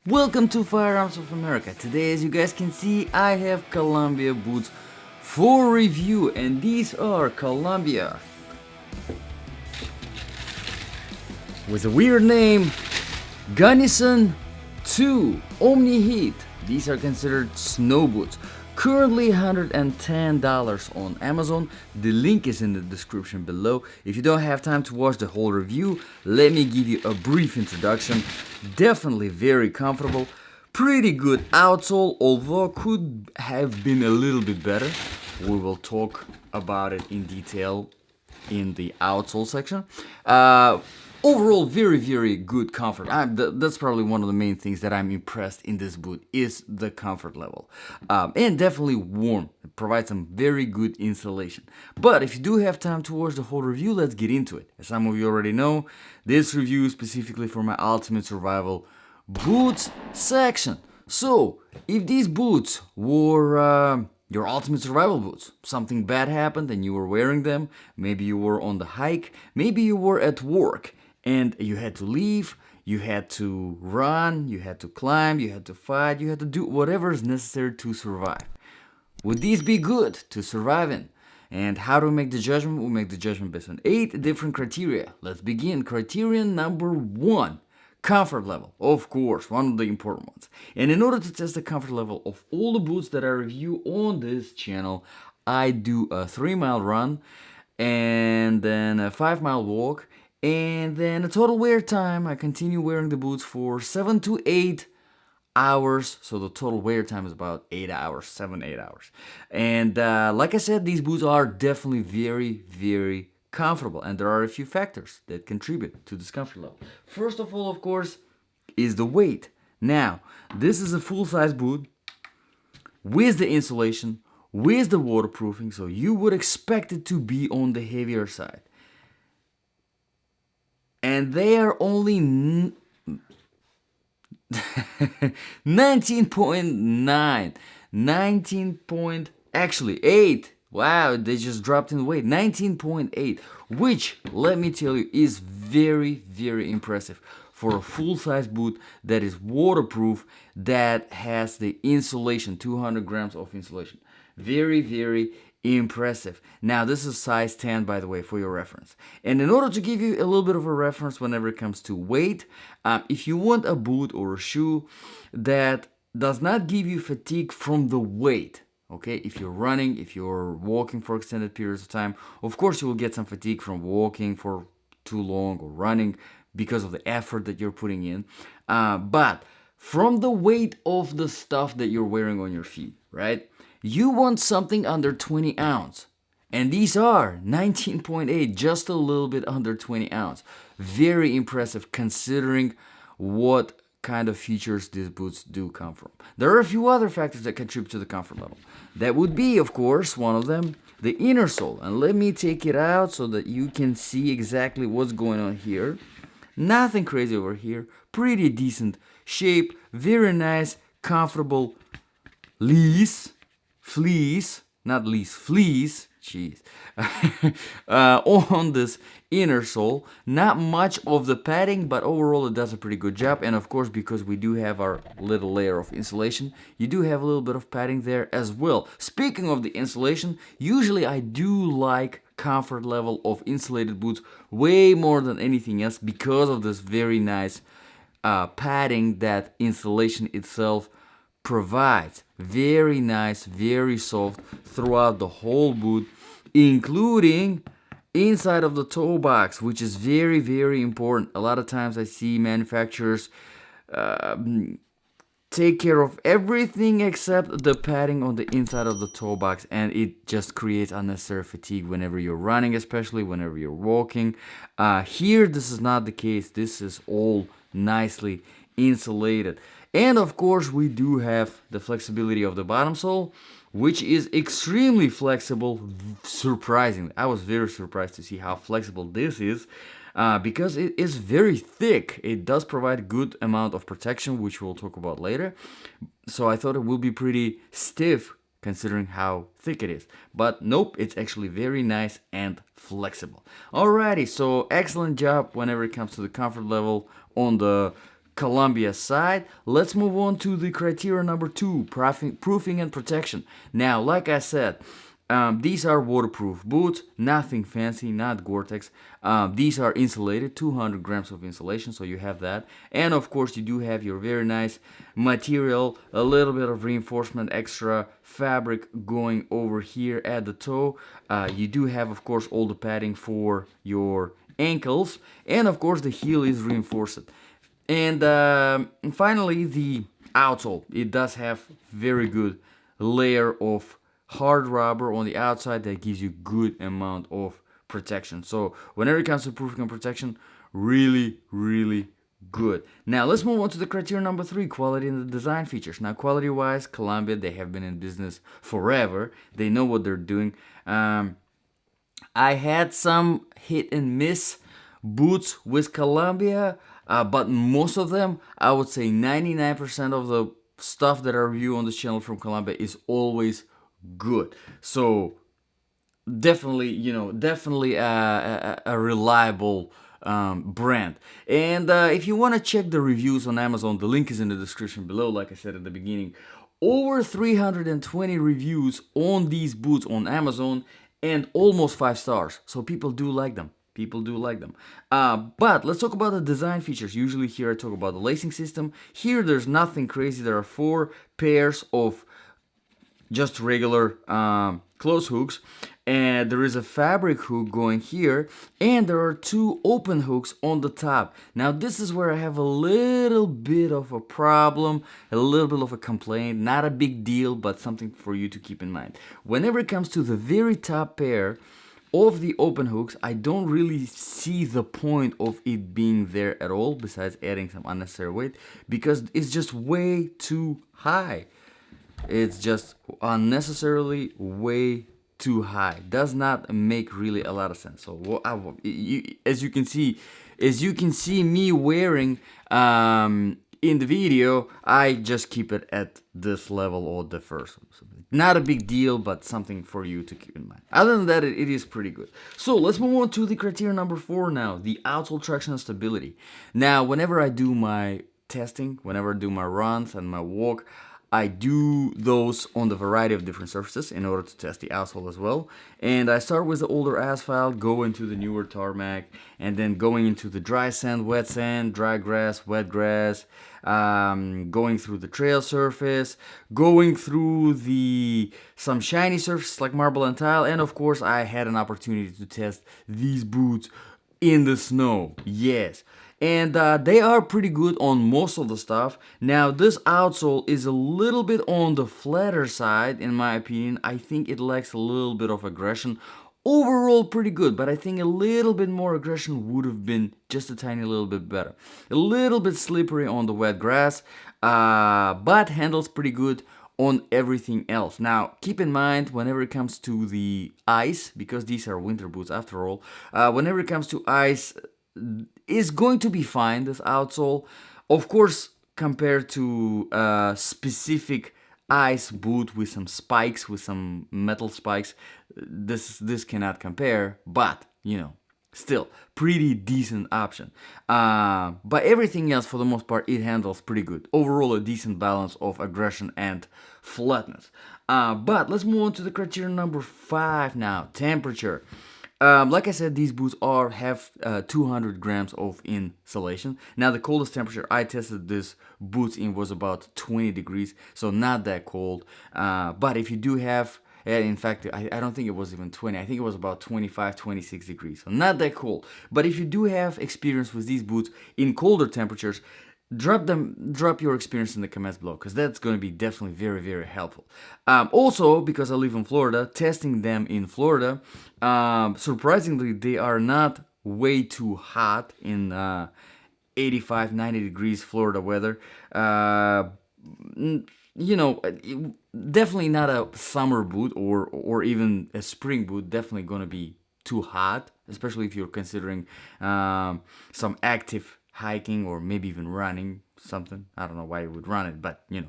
Welcome to Firearms of America. Today, as you guys can see, I have Columbia boots for review, and these are Columbia with a weird name, Gunnison II Omni-Heat. These are considered snow boots. Currently $110 on Amazon. The link is in the description below. If you don't have time to watch the whole review, let me give you a brief introduction. Definitely very comfortable. Pretty good outsole, although could have been a little bit better. We will talk about it in detail in the outsole section. Overall, very good comfort. That's probably one of the main things that I'm impressed in this boot is the comfort level. And definitely warm. It provides some very good insulation. But if you do have time to watch the whole review, let's get into it. As some of you already know, this review is specifically for my Ultimate Survival boots section. So, if these boots were your ultimate survival boots, something bad happened and you were wearing them, maybe you were on the hike, maybe you were at work, and you had to leave, you had to run, you had to climb, you had to fight, you had to do whatever is necessary to survive. Would these be good to survive in? And how do we make the judgment? We make the judgment based on 8 different criteria. Let's begin. Criterion number 1. Comfort level, of course, one of the important ones. And in order to test the comfort level of all the boots that I review on this channel, I do a 3-mile run, and then a 5-mile walk, and then a total wear time. I continue wearing the boots for 7 to 8 hours, so the total wear time is about 8 hours, 7-8 hours. And like I said, these boots are definitely very comfortable, and there are a few factors that contribute to this comfort level. First of all, of course, is the weight. Now, this is a full-size boot with the insulation, with the waterproofing, so you would expect it to be on the heavier side. And they are only 19.9, 8. Wow, they just dropped in weight. 19.8, which, let me tell you, is very impressive for a full-size boot that is waterproof, that has the insulation, 200 grams of insulation. Very impressive. Now, this is size 10, by the way, for your reference. And in order to give you a little bit of a reference whenever it comes to weight, if you want a boot or a shoe that does not give you fatigue from the weight, okay, if you're running, if you're walking for extended periods of time, of course you will get some fatigue from walking for too long or running because of the effort that you're putting in. But from the weight of the stuff that you're wearing on your feet, right? You want something under 20 ounce. And these are 19.8, just a little bit under 20 ounce. Very impressive considering what kind of features these boots do come from. There are a few other factors that contribute to the comfort level. That would be, of course, one of them, the inner sole. And let me take it out so that you can see exactly what's going on here. Nothing crazy over here. Pretty decent shape. Very nice, comfortable fleece, jeez, on this inner sole. Not much of the padding, but overall it does a pretty good job. And of course, because we do have our little layer of insulation, you do have a little bit of padding there as well. Speaking of the insulation, usually I do like comfort level of insulated boots way more than anything else because of this very nice padding that insulation itself provides. Very nice, very soft throughout the whole boot, including inside of the toe box, which is very important. A lot of times I see manufacturers take care of everything except the padding on the inside of the toe box, and it just creates unnecessary fatigue whenever you're running, especially whenever you're walking. Here, this is not the case. This is all nicely insulated. And of course, we do have the flexibility of the bottom sole, which is extremely flexible. Surprisingly, I was very surprised to see how flexible this is, because it is very thick. It does provide a good amount of protection, which we'll talk about later. So I thought it will be pretty stiff considering how thick it is. But nope, it's actually very nice and flexible. Alrighty, so excellent job whenever it comes to the comfort level on the Columbia side. Let's move on to the criteria number 2, proofing and protection. Now, like I said, these are waterproof boots, nothing fancy, not Gore-Tex. These are insulated, 200 grams of insulation, so you have that. And of course, you do have your very nice material, a little bit of reinforcement, extra fabric going over here at the toe. You do have, of course, all the padding for your ankles, and of course, the heel is reinforced. And finally, the outsole. It does have very good layer of hard rubber on the outside that gives you good amount of protection. So whenever it comes to proofing and protection, really, really good. Now let's move on to the criteria number 3, quality and the design features. Now quality wise, Columbia, they have been in business forever. They know what they're doing. I had some hit and miss boots with Columbia, but most of them, I would say 99% of the stuff that I review on this channel from Columbia is always good. So definitely, definitely a reliable brand. And if you want to check the reviews on Amazon, the link is in the description below. Like I said at the beginning, over 320 reviews on these boots on Amazon, and almost 5 stars. So people do like them. People do like them. But let's talk about the design features. Usually here I talk about the lacing system. Here there's nothing crazy. There are 4 pairs of just regular close hooks, and there is a fabric hook going here, and there are 2 open hooks on the top. Now this is where I have a little bit of a problem, a little bit of a complaint. Not a big deal, but something for you to keep in mind. Whenever it comes to the very top pair of the open hooks, I don't really see the point of it being there at all, besides adding some unnecessary weight, because it's just way too high. It's just unnecessarily way too high. Does not make really a lot of sense. So as you can see me wearing in the video, I just keep it at this level or the first. Not a big deal, but something for you to keep in mind. Other than that, it is pretty good. So let's move on to the criteria number 4 now, the outsole traction and stability. Now, whenever I do my testing, whenever I do my runs and my walk, I do those on the variety of different surfaces in order to test the outsole as well. And I start with the older asphalt, go into the newer tarmac, and then going into the dry sand, dry grass, wet grass, going through the trail surface, going through some shiny surfaces like marble and tile, and of course I had an opportunity to test these boots in the snow. Yes. And they are pretty good on most of the stuff. Now, this outsole is a little bit on the flatter side, in my opinion. I think it lacks a little bit of aggression. Overall, pretty good, but I think a little bit more aggression would have been just a tiny little bit better. A little bit slippery on the wet grass, but handles pretty good on everything else. Now, keep in mind, whenever it comes to the ice, because these are winter boots after all, whenever it comes to ice, is going to be fine, this outsole. Of course, compared to a specific ice boot with some spikes, with some metal spikes, this cannot compare, but, still, pretty decent option. But everything else, for the most part, it handles pretty good. Overall, a decent balance of aggression and flatness. But let's move on to the criteria number 5 now, temperature. Like I said, these boots have 200 grams of insulation. Now, the coldest temperature I tested this boots in was about 20 degrees, so not that cold. But if you do have, in fact, I don't think it was even 20. I think it was about 25, 26 degrees, so not that cold. But if you do have experience with these boots in colder temperatures, drop your experience in the comments below, because that's going to be definitely very, very helpful. Also, because I live in Florida, testing them in Florida, surprisingly, they are not way too hot in 85, 90 degrees Florida weather. Definitely not a summer boot or even a spring boot. Definitely going to be too hot, especially if you're considering some active hiking or maybe even running. something. I don't know why you would run it, but you know,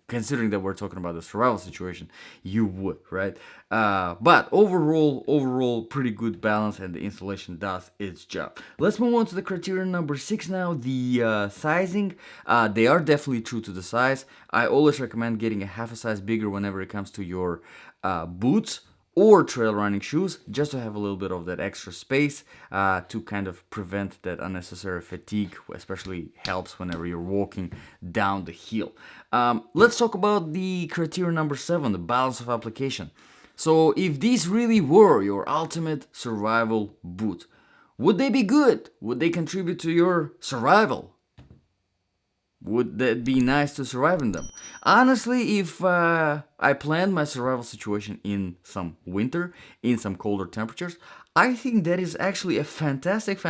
considering that we're talking about the survival situation, you would, right? But overall, pretty good balance, and the insulation does its job. Let's move on to the criterion number 6 now, the sizing. They are definitely true to the size. I always recommend getting a half a size bigger whenever it comes to your boots or trail running shoes, just to have a little bit of that extra space to kind of prevent that unnecessary fatigue, especially helps whenever you're walking down the hill. Let's talk about the criteria number 7, the balance of application. So if these really were your ultimate survival boot, would they be good? Would they contribute to your survival? Would that be nice to survive in them? Honestly, if I planned my survival situation in some winter, in some colder temperatures, I think that is actually a fantastic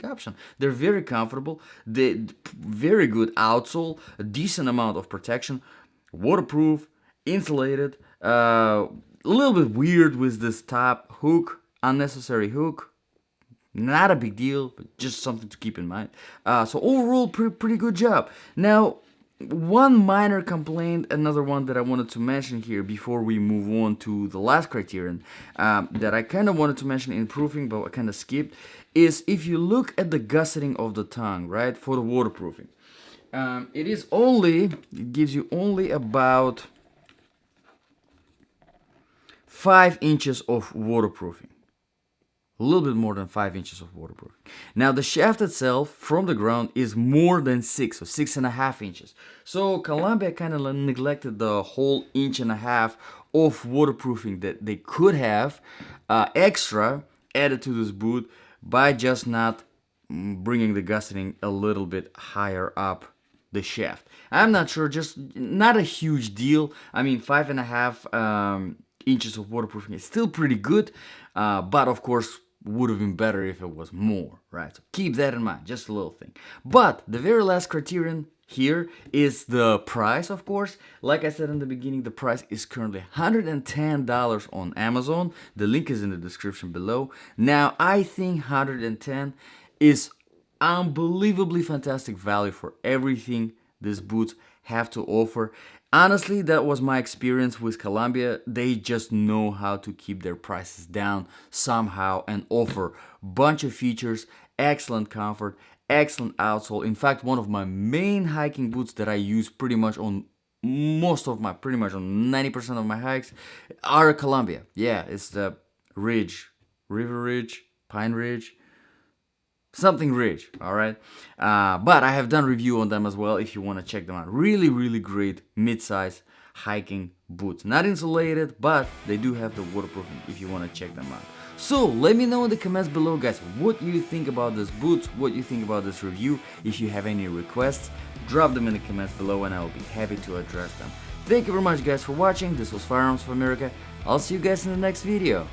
option. They're very comfortable, they very good outsole, a decent amount of protection, waterproof, insulated, a little bit weird with this top hook, unnecessary hook. Not a big deal, but just something to keep in mind. So overall, pretty good job. Now, one minor complaint, another one that I wanted to mention here before we move on to the last criterion, that I kind of wanted to mention in proofing, but I kind of skipped, is if you look at the gusseting of the tongue, right, for the waterproofing. It gives you only about 5 inches of waterproofing. A little bit more than 5 inches of waterproofing. Now the shaft itself from the ground is more than 6, so 6.5 inches. So Columbia kind of neglected the whole 1.5 inch of waterproofing that they could have extra added to this boot by just not bringing the gusseting a little bit higher up the shaft. I'm not sure, just not a huge deal. I mean, 5.5 inches of waterproofing is still pretty good, but of course would have been better if it was more, right? So keep that in mind, just a little thing. But the very last criterion here is the price, of course. Like I said in the beginning, the price is currently $110 on Amazon. The link is in the description below. Now, I think $110 is unbelievably fantastic value for everything these boots have to offer. Honestly, that was my experience with Columbia. They just know how to keep their prices down somehow and offer a bunch of features, excellent comfort, excellent outsole. In fact, one of my main hiking boots that I use pretty much on 90% of my hikes are Columbia. Yeah, it's the River Ridge, Pine Ridge, something Ridge, all right? But I have done review on them as well if you want to check them out. Really great mid-size hiking boots. Not insulated, but they do have the waterproofing if you want to check them out. So let me know in the comments below, guys, what you think about this boots, what you think about this review. If you have any requests, drop them in the comments below and I will be happy to address them. Thank you very much, guys, for watching. This was Firearms for America. I'll see you guys in the next video.